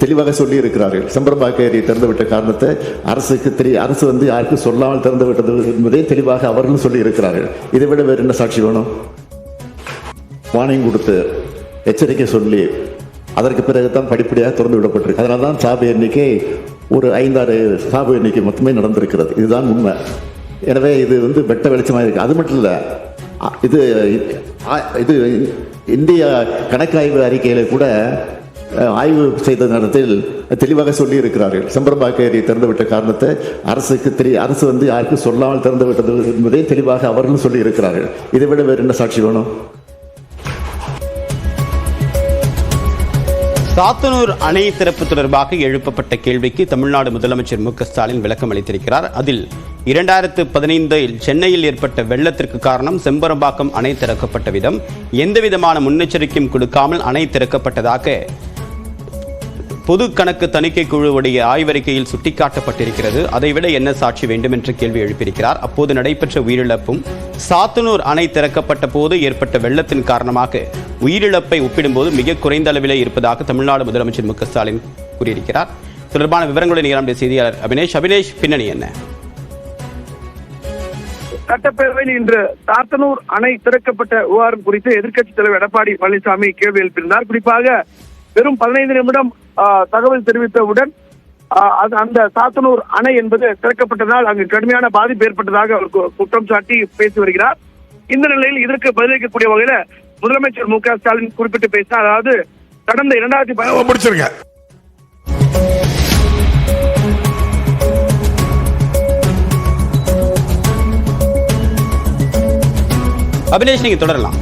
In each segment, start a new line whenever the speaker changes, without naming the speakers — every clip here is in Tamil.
தெளிவாக சொல்லி இருக்கிறார்கள். செம்பரம்பாக்கம் ஏரியை திறந்துவிட்ட காரணத்தை அரசு யாருக்கும் சொல்லாமல் திறந்து விட்டது என்பதை தெளிவாக அவர்களும் சொல்லி இருக்கிறார்கள். இதை விட வேறு என்ன சாட்சி வேணும்? வார்னிங் கொடுத்து எச்சரிக்கை சொல்லி அதற்கு பிறகுதான் படிப்படியாக திறந்து விடப்பட்டிருக்கு. அதனால தான் சாவு எண்ணிக்கை ஒரு 5-6 சாவு எண்ணிக்கை மொத்தமே நடந்திருக்கிறது. இதுதான் உண்மை. எனவே இது வெட்ட வெளிச்சமாக இருக்கு. அது மட்டும் இல்லை, இது இந்திய கணக்காய்வு அறிக்கையில கூட ஆய்வு செய்த நேரத்தில் தெளிவாக சொல்லி இருக்கிறார்கள். செம்பரம்பாக்கம் ஏரியை திறந்துவிட்ட காரணத்தை அரசு யாருக்கும் சொல்லாமல் திறந்து விட்டது என்பதை தெளிவாக அவர்களும் சொல்லி இருக்கிறார்கள். இதை விட வேறு என்ன சாட்சி வேணும்?
சாத்தனூர் அணை திறப்பு தொடர்பாக எழுப்பப்பட்ட கேள்விக்கு தமிழ்நாடு முதலமைச்சர் மு.க.ஸ்டாலின் விளக்கம் அளித்திருக்கிறார். அதில் 2015 சென்னையில் ஏற்பட்ட வெள்ளத்திற்கு காரணம் செம்பரம்பாக்கம் அணை திறக்கப்பட்ட விதம், எந்தவிதமான முன்னெச்சரிக்கையும் கொடுக்காமல் அணை திறக்கப்பட்டதாக பொது கணக்கு தணிக்கை குழுவுடைய ஆய்வறிக்கையில் சுட்டிக்காட்டப்பட்டிருக்கிறது. அதைவிட என்ன சாட்சி வேண்டும் என்று கேள்வி எழுப்பியிருக்கிறார். அப்போது நடைபெற்ற உயிரிழப்பும் சாத்தனூர் அணை திறக்கப்பட்ட போது ஏற்பட்ட வெள்ளத்தின் காரணமாக உயிரிழப்பை ஒப்பிடும்போது மிக குறைந்த அளவிலே இருப்பதாக தமிழ்நாடு முதலமைச்சர் மு.க.ஸ்டாலின் கூறியிருக்கிறார். தொடர்பான விவரங்களுடன் நம்முடைய செய்தியாளர் அபினேஷ், பின்னணி என்ன?
சட்டப்பேரவையில் இன்று சாத்தனூர் அணை திறக்கப்பட்ட விவகாரம் குறித்து எதிர்க்கட்சித் தலைவர் எடப்பாடி பழனிசாமி கேள்வி எழுப்பியிருந்தார். குறிப்பாக வெறும் 15 நிமிடம் தகவல் தெரிவித்தவுடன் அந்த சாத்தனூர் அணை என்பது திறக்கப்பட்டதால் அங்கு கடுமையான பாதிப்பு ஏற்பட்டதாக அவர் குற்றம் சாட்டி பேசி வருகிறார். இந்த நிலையில் இதற்கு பதிலளிக்கக்கூடிய வகையில முதலமைச்சர் மு.க.ஸ்டாலின் குறிப்பிட்டு பேசினார். அதாவது கடந்த 2010
முடிச்சிருங்க.
அபினேஷ், நீங்க தொடரலாம்.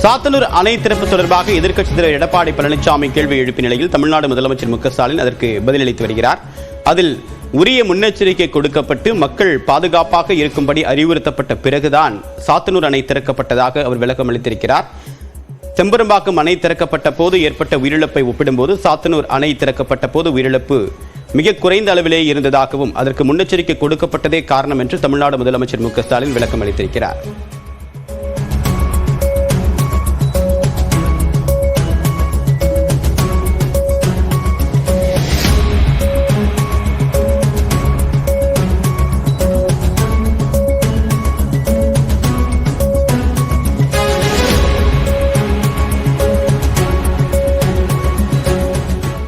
சாத்தனூர் அணை திறப்பு தொடர்பாக எதிர்க்கட்சித் தலைவர் எடப்பாடி பழனிசாமி கேள்வி எழுப்பிய நிலையில் தமிழ்நாடு முதலமைச்சர் மு.க.ஸ்டாலின் அதற்கு பதிலளித்து வருகிறார். அதில் உரிய முன்னெச்சரிக்கை கொடுக்கப்பட்டு மக்கள் பாதுகாப்பாக இருக்கும்படி அறிவுறுத்தப்பட்ட பிறகுதான் சாத்தனூர் அணை திறக்கப்பட்டதாக அவர் விளக்கம் அளித்திருக்கிறார். செம்பரம்பாக்கம் அணை திறக்கப்பட்ட போது ஏற்பட்ட உயிரிழப்பை ஒப்பிடும்போது சாத்தனூர் அணை திறக்கப்பட்ட போது உயிரிழப்பு மிக குறைந்த அளவிலே இருந்ததாகவும் அதற்கு முன்னெச்சரிக்கை கொடுக்கப்பட்டதே காரணம் என்று தமிழ்நாடு முதலமைச்சர் மு.க.ஸ்டாலின் விளக்கம் அளித்திருக்கிறார்.